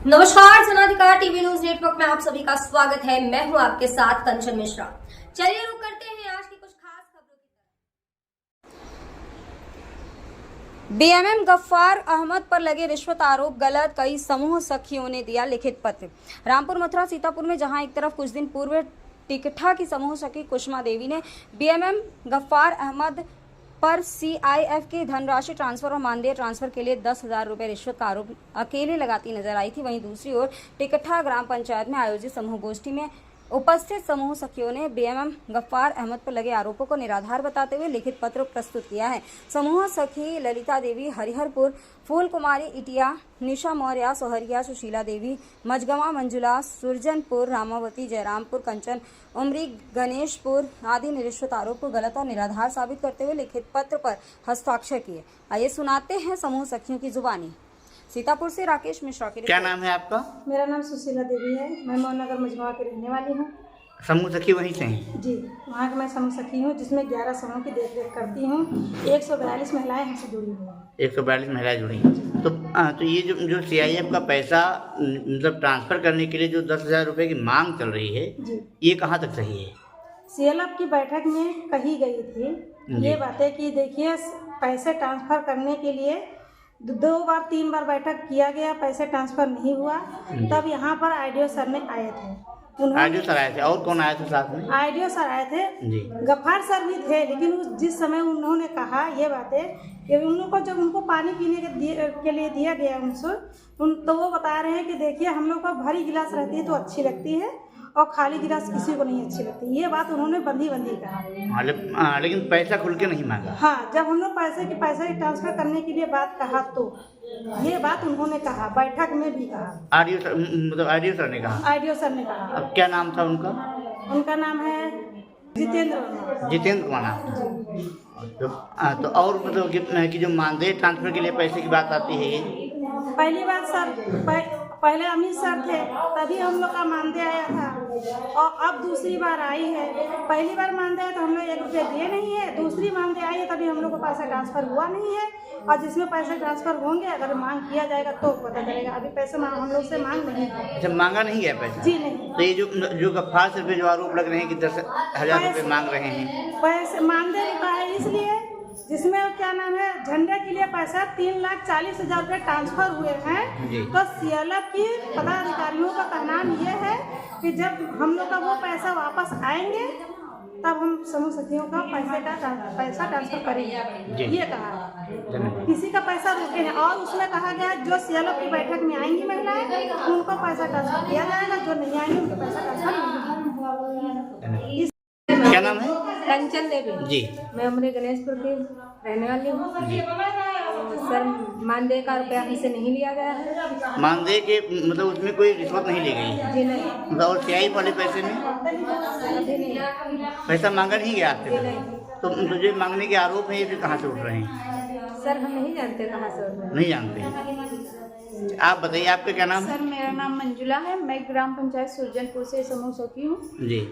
नमस्कार, जनाधिकार TV news network में आप सभी का स्वागत है। मैं हूं आपके साथ कंचन मिश्रा। चलिए रुक करते हैं आज की कुछ खास खबरों की तरफ। बीएमएम गफ्फार अहमद पर लगे रिश्वत आरोप गलत, कई समूह सखियों ने दिया लिखित पत्र। रामपुर, मथुरा, सीतापुर में जहां एक तरफ कुछ दिन पूर्व टिकठा की समूह सखी कुसुमा देवी ने बीएमएम गफ्फार अहमद पर सीआईएफ की धनराशि ट्रांसफर और मानदेय ट्रांसफर के लिए 10,000 रुपए रिश्वत का आरोप अकेले लगाती नजर आई थी, वहीं दूसरी ओर टिकठा ग्राम पंचायत में आयोजित समूह गोष्ठी में उपस्थित समूह सखियों ने बीएमएम गफ्फार अहमद पर लगे आरोपों को निराधार बताते हुए लिखित पत्र प्रस्तुत किया है। समूह सखी ललिता देवी हरिहरपुर, फूल कुमारी इटिया, निशा मौर्य, सोहरिया, सुशीला देवी मजगवा, मंजुला, सुरजनपुर, रामावती, जयरामपुर, कंचन, उमरी, गणेशपुर आदि ने रिश्वत आरोप को गलत और निराधार साबित करते हुए लिखित पत्र पर हस्ताक्षर किए। आइए सुनाते हैं समूह सखियों की जुबानी। सीतापुर से राकेश मिश्रा के। क्या नाम है आपका? मेरा नाम सुशीला देवी है। मैं मोहन नगर मजगवा की रहने वाली हूँ। समूह सखी वहीं से हैं? जी, वहाँ की मैं समूह सखी हूँ, जिसमें 11 समूह की देखरेख करती हूँ। 142 महिलाएं हमसे जुड़ी हुई हैं। 142 महिलाएं जुड़ी हैं। तो ये जो सीआईएफ का पैसा मतलब ट्रांसफर करने के लिए जो 10,000 रुपये की मांग चल रही है जी, ये कहाँ तक सही है? सीएलएफ की बैठक में कही गई थी ये बातें कि देखिए, पैसे ट्रांसफर करने के लिए 2 बार 3 बार बैठक किया गया, पैसे ट्रांसफर नहीं हुआ। तब यहाँ पर आईडीओ सर ने आए थे। आईडीओ सर आए थे और कौन आया था साथ में? आईडीओ सर आए थे जी, गफ्फार सर भी थे। लेकिन जिस समय उन्होंने कहा ये बातें कि उन लोग को जब उनको पानी पीने के लिए दिया गया उनसे, तो वो बता रहे हैं कि देखिए, हम लोग को भरी गिलास रहती है तो अच्छी लगती है और खाली गिलास किसी को नहीं अच्छी लगती। ये बात उन्होंने बंदी कहा। लेकिन पैसा खुल के नहीं मांगा। हाँ, जब हम लोग पैसे ट्रांसफर करने के लिए बात कहा तो ये बात उन्होंने कहा, बैठक में भी कहा। आईडीओ सर ने कहा? आईडीओ सर ने कहा। अब क्या नाम था उनका? उनका नाम है जितेंद्र कुमार। तो और मतलब कि जो मानदेय ट्रांसफर के लिए पैसे की बात आती है, ये पहली बात सर, पहले अमित सर थे तभी हम लोग का मानदेय आया था, और अब दूसरी बार आई है। पहली बार मानदेय आया तो हम लोग 1 रुपये दिए नहीं है, दूसरी मानदेय आई है तभी हम लोग को पैसा ट्रांसफर हुआ नहीं है। और जिसमें पैसे ट्रांसफर होंगे, अगर मांग किया जाएगा तो पता चलेगा। अभी पैसे हम लोग से मांग नहीं है। अच्छा, मांगा नहीं गया पैसा? जी नहीं। तो ये जो गफ्फार सर पे जो आरोप लग रहे हैं कि 10,000 रुपये मांग रहे हैं, पैसे मानदेय का है इसलिए, जिसमें क्या नाम है, झंडे के लिए पैसा 3,40,000 रुपये ट्रांसफर हुए हैं। तो सीएलएफ की पदाधिकारियों का कहना ये है कि जब हम लोग का वो पैसा वापस आएंगे तब हम समूह सखियों का पैसा ट्रांसफर करेंगे, ये कहा। किसी का पैसा रोके हैं। और उसमें कहा गया जो सीएलएफ की बैठक में आएंगी महिलाएं, उनको पैसा ट्रांसफर किया जाएगा, जो नहीं आएंगे उनको पैसा ट्रांसफर नहीं होगा। क्या नाम है? कंचन देवी जी। मैं उमरी गणेशपुर की रहने वाली हूँ। सर, मानदेय का रुपया हमसे नहीं लिया गया है। मानदेय के मतलब उसमें कोई रिश्वत नहीं ली गई? जी नहीं। मतलब और सीआईएफ वाले पैसे में अभी नहीं पैसा मांगा नहीं गया आपसे? तो जो मांगने के आरोप है ये फिर कहाँ से उठ रहे हैं? सर, हम नहीं जानते कहाँ से उठ रहे हैं। नहीं जानते। आप बताइए, आपका क्या नाम है? सर, मेरा नाम मंजुला है। मैं ग्राम पंचायत सुरजनपुर से समूह सखी हूँ जी।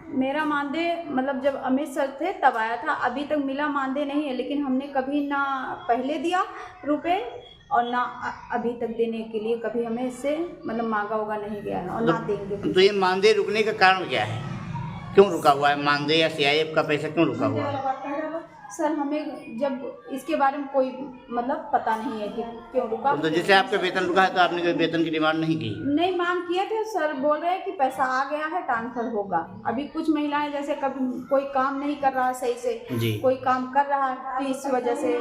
मेरा मानदेय मतलब जब अमित सर थे तब आया था, अभी तक मिला मानदेय नहीं है। लेकिन हमने कभी ना पहले दिया रुपए और ना अभी तक देने के लिए कभी हमें इससे मतलब मांगा होगा नहीं गया है, और ना देंगे। तो ये मानदेय रुकने का कारण क्या है? क्यों रुका हुआ है मानदेय या सीआईएफ का पैसा क्यों रुका हुआ है? सर, हमें जब इसके बारे में कोई मतलब पता नहीं है कि क्यों रुका। तो जैसे आपका वेतन रुका है तो आपने कोई वेतन की डिमांड नहीं की? नहीं, मांग किए थे। सर बोल रहे हैं कि पैसा आ गया है, ट्रांसफर होगा। अभी कुछ महिलाएं जैसे कभी कोई काम नहीं कर रहा सही से जी, कोई काम कर रहा है, तो इस वजह से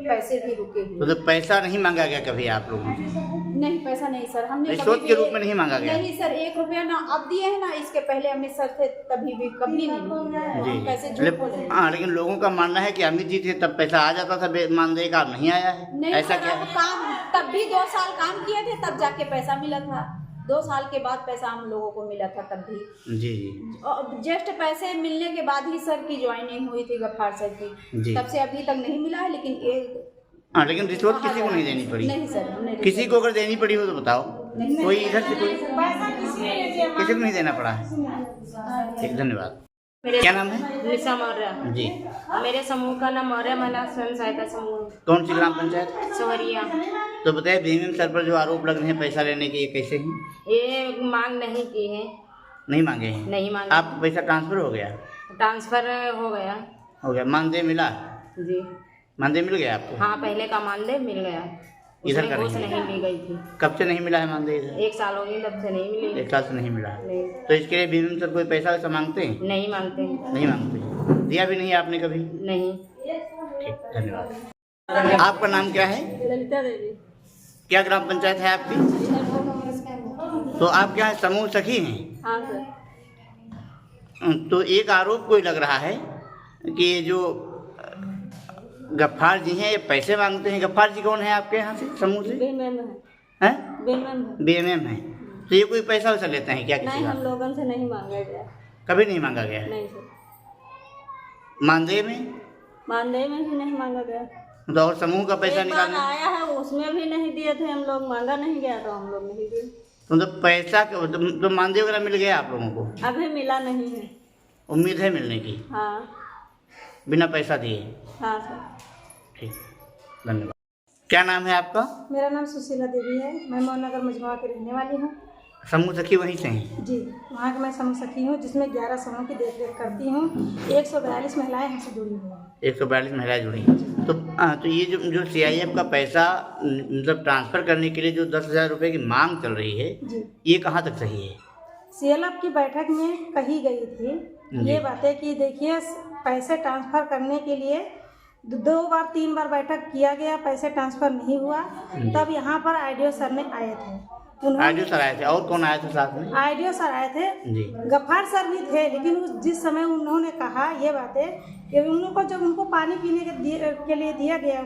पैसे भी रुके हुए। तो पैसा नहीं मांगा गया कभी आप लोगों से? नहीं, पैसा नहीं सर, हमने रिश्वत के रूप में नहीं मांगा गया? नहीं सर, 1 रुपया ना अब दिए हैं ना इसके पहले अमित सर थे तभी भी कभी नहीं पैसे झूठ बोले। हाँ, लेकिन लोगों का मानना है कि अमित जी थे तब पैसा आ जाता था मानदेय का, नहीं आया है। नहीं, ऐसा क्या है? काम तब भी 2 साल काम किए थे तब जाके पैसा मिला था। 2 साल के बाद पैसा हम लोगों को मिला था तब भी। जी जी। जस्ट पैसे मिलने के बाद ही सर की ज्वाइनिंग हुई थी गफ्फार सर की, तब से अभी तक नहीं मिला है। लेकिन हाँ, लेकिन रिश्वत किसी को नहीं देनी पड़ी? नहीं सर, किसी को अगर देनी पड़ी हो तो बताओ। कोई इधर से कोई पैसा किसी को नहीं देना पड़ा है? ठीक, धन्यवाद। क्या नाम है? निशा मौर्य। जी। मेरे समूह का नाम मौर्य महिला स्वयं सहायता समूह है, कौन सी ग्राम पंचायत? सोहरिया। तो बताइए बीएमएम सर पर जो आरोप लग रहे हैं पैसा लेने के, ये कैसे हैं? ये मांग नहीं की है, नहीं मांगे हैं? नहीं मांगे। आपको पैसा ट्रांसफर हो गया? ट्रांसफर हो गया मानदेय मिला? जी। मानदेय मिल गया आपको? हाँ, पहले का मानदेय मिल गया। इधर उसमें का घूस नहीं नहीं ली गई थी। कब से नहीं मिला है मानदेय इधर? 1 साल हो गई, तब से नहीं मिली। 1 साल से नहीं मिला है। नहीं, तो इसके लिए बीएमएम सर कोई पैसा वैसा मांगते हैं? नहीं मांगते हैं। नहीं मांगते। दिया भी नहीं आपने कभी? नहीं। ठीक, धन्यवाद। आपका नाम क्या है? ललिता देवी। क्या ग्राम पंचायत है आपकी? तो आप क्या है, समूह सखी हैं? हाँ सर। तो एक आरोप कोई लग रहा है कि ये जो गफ्फार जी हैं ये पैसे मांगते हैं। गफ्फार जी कौन है आपके यहाँ से, समूह से? बीएमएम है। हैं? बीएमएम है। तो ये कोई पैसा वैसा लेते हैं क्या किसी नहीं, का? हम लोगों से नहीं मांगा गया। कभी नहीं मांगा गया? नहीं सर, मानदेय में? मानदेय में भी नहीं मांगा गया। तो और समूह का पैसा एक बार निकालना? आया है, उसमें भी नहीं दिए थे हम लोग, मांगा नहीं गया तो हम लोग नहीं दिए। तो पैसा तो मानदेय वगैरह मिल गया आप लोगों को? अभी मिला नहीं है। उम्मीद है मिलने की? हाँ बिना पैसा दिए? हाँ सर। ठीक, धन्यवाद। क्या नाम है आपका? मेरा नाम सुशीला देवी है, मैं मोहननगर मजमुआ की रहने वाली हूँ। समूह सखी वहीं से हैं? जी, वहाँ की मैं समूह सखी हूँ, जिसमें 11 समूह की देखरेख करती हूँ। 142 महिलाएं हमसे जुड़ी हुई हैं। 142 महिलाएं जुड़ी हैं। तो ये जो सीआईएफ का पैसा मतलब ट्रांसफ़र करने के लिए जो 10,000 रुपये की मांग चल रही है, जी, ये कहाँ तक सही है? सीएलएफ की बैठक में कही गई थी ये बातें कि देखिए पैसे ट्रांसफ़र करने के लिए 2 बार 3 बार बैठक किया गया, पैसे ट्रांसफ़र नहीं हुआ। तब यहाँ पर आईडीओ सर ने आए थे। आईडीओ सर आए थे, और कौन आया था साथ में? आईडीओ सर आए थे जी। गफ्फार सर भी थे, लेकिन जिस समय उन्होंने कहा ये बातें कि उन लोगों को जब उनको पानी पीने के लिए दिया गया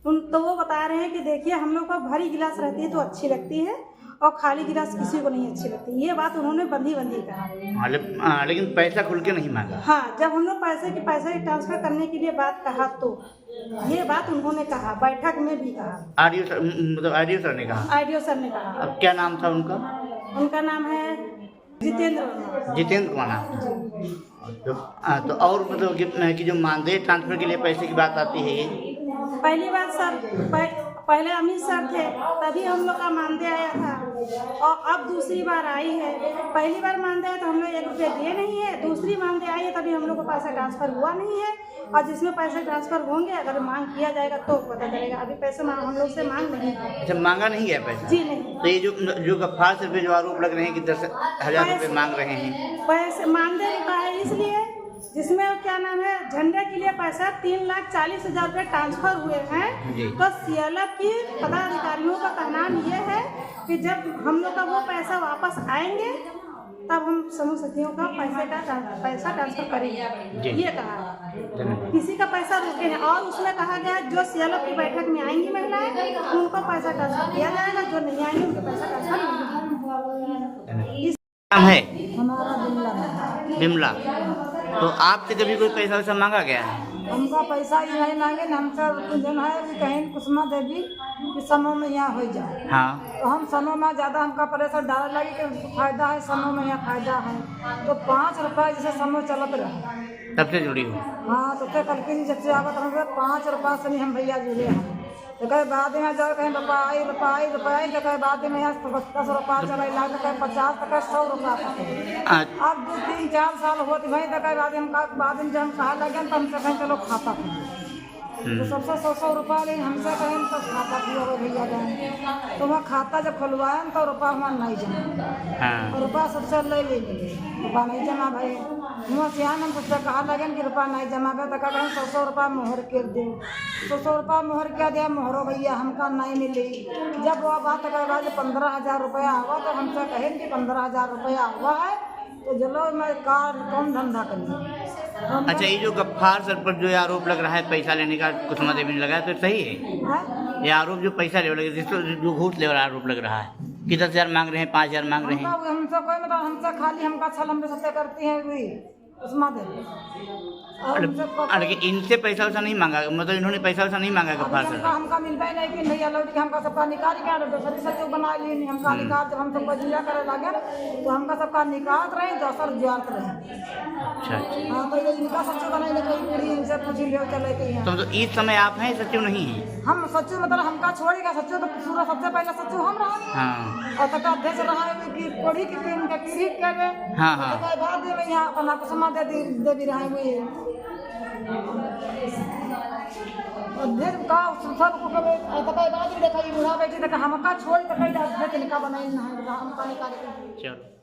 तो वो बता रहे हैं कि देखिए हम लोग को भरी गिलास रहती है तो अच्छी लगती है और खाली गिलास किसी को नहीं अच्छी लगती। ये बात उन्होंने बंदी कहा। लेकिन पैसा खुल के नहीं मांगा। हाँ, जब हम लोग पैसे ट्रांसफर करने के लिए बात कहा तो ये बात उन्होंने कहा, बैठक में भी कहा। आईडीओ सर ने कहा? आईडीओ सर ने कहा। अब क्या नाम था उनका? उनका नाम है जितेंद्र कुमार। तो और मतलब कि जो मानदेय ट्रांसफर के लिए पैसे की बात आती है, ये पहली बात सर पहले अमित सर थे तभी हम लोग का मानदेय आया था और अब दूसरी बार आई है। पहली बार मानदेय आया तो हम लोग 1 रुपये दिए नहीं है, दूसरी मानदेय आई है तभी हम लोग को पैसा ट्रांसफर हुआ नहीं है। और जिसमें पैसे ट्रांसफर होंगे अगर मांग किया जाएगा तो पता चलेगा। अभी पैसे हम लोग से मांग नहीं है। अच्छा, मांगा नहीं गया पैसा? जी नहीं। तो ये जो गफ्फार सर पे जो आरोप लग रहे हैं कि 10,000 रुपये मांग रहे हैं, पैसे मानदेय का है इसलिए जिसमें क्या नाम है झंडे के लिए पैसा 3,40,000 रुपये ट्रांसफर हुए हैं। तो सीएलएफ की पदाधिकारियों का कहना ये है कि जब हम लोग का वो पैसा वापस आएंगे तब हम समूह सखियों का पैसा ट्रांसफर करेंगे, ये कहा। किसी का पैसा रोके हैं और उसमें कहा गया जो सीएलएफ की बैठक में आएंगी महिलाएं उनको पैसा ट्रांसफर किया जाएगा, जो नहीं आएंगे उनको पैसा ट्रांसफर नहीं। नाम है? हमारा बिमला। तो आपसे कभी कोई पैसा वैसा मांगा गया है? हमका पैसा ये नहीं मांगे न, हमका जन है कि कहीं कुसुमा देवी कि समूह में यहाँ हो जाए। हाँ। तो हम समूह में ज़्यादा हमका प्रेशर डाल लगे कि फायदा है, समूह में यहाँ फायदा है। तो 5 रुपये जैसे समूह चलत रहे तब से जुड़ी हूँ। हाँ, तो कल की जब से आवत हम 5 रुपये से नहीं हम भैया जुड़े हैं। तो कहीं बाद में जाओ कहीं रुपये तो कहीं बाद में यहाँ 10 रुपया चला ला तो कहीं 50 तो कहीं 100 रुपया। अब 2-3-4 साल होते भाई तो कहीं बाद में जब हम कहा लगे तो हमसे कहीं चलो खाता खुलो तो सबसे 100 रुपया लेंगे हमसे कहीं तो खाता खुलो भैया जाए। तो वहाँ खाता जब खुलवाए तो रुपया हमारा नहीं जमा और रुपया सबसे ले रुपया नहीं जमा भाई। वहाँ से हम सबसे कहा लगे कि रुपया नहीं जमा गया तो कहें 100 रुपया मोहर कर दे। 100 रुपया मोहर क्या दिया मोहरो भैया हमका नहीं मिली। जब वो बात के बाद 15,000 रुपया हुआ तो हमसे कहें कि 15,000 रुपया हुआ है तो चलो मैं कौन धंधा करिए। अच्छा, ये जो गफ्फार सर पर जो आरोप लग रहा है पैसा लेने का कुसुमा देवी ने लगाया, तो सही है ये आरोप? जो पैसा ले लगे जो घूस ले वाला आरोप लग रहा है कि 10,000 मांग रहे हैं, 5,000 मांग रहे हैं। हमसे कोई मतलब हमसे खाली हमका छल हम सत्य करती हैं उस्मा देवी लेकिन इनसे पैसा वैसा नहीं मांगा, मतलब इन्होंने पैसा वैसा नहीं मांगा गफ्फार सर? हमका मिलबे नहीं कि भैया लौट के हमका सबका निकाल के दूसरी सचिव बना ली। हमका निकाल जब हम सबका जिया करे लगे तो हमका सबका निकाल रहे दोसर जुआत रहे। अच्छा अच्छा। हाँ तो ये इनका सचिव बनाई लेकिन पूरी इनसे पूछ लियो चले के यहाँ। तो इस समय आप हैं सचिव नहीं हैं? हम सचिव मतलब हमका छोड़ेगा सचिव तो पूरा सबसे पहले सचिव हम रहा। हाँ और तक अध्यक्ष रहा कि कोड़ी की टीम के किसी के हाँ हाँ। तक बाद में यहाँ अपना कुसुमा दे भी रहे हुए अध्यक्ष का सब को कबे तक बाद में देखा ये बुढ़ा बेटी तक हमका छोड़ तक अध्यक्ष निका बनाई ना हमका निकाल के। चलो।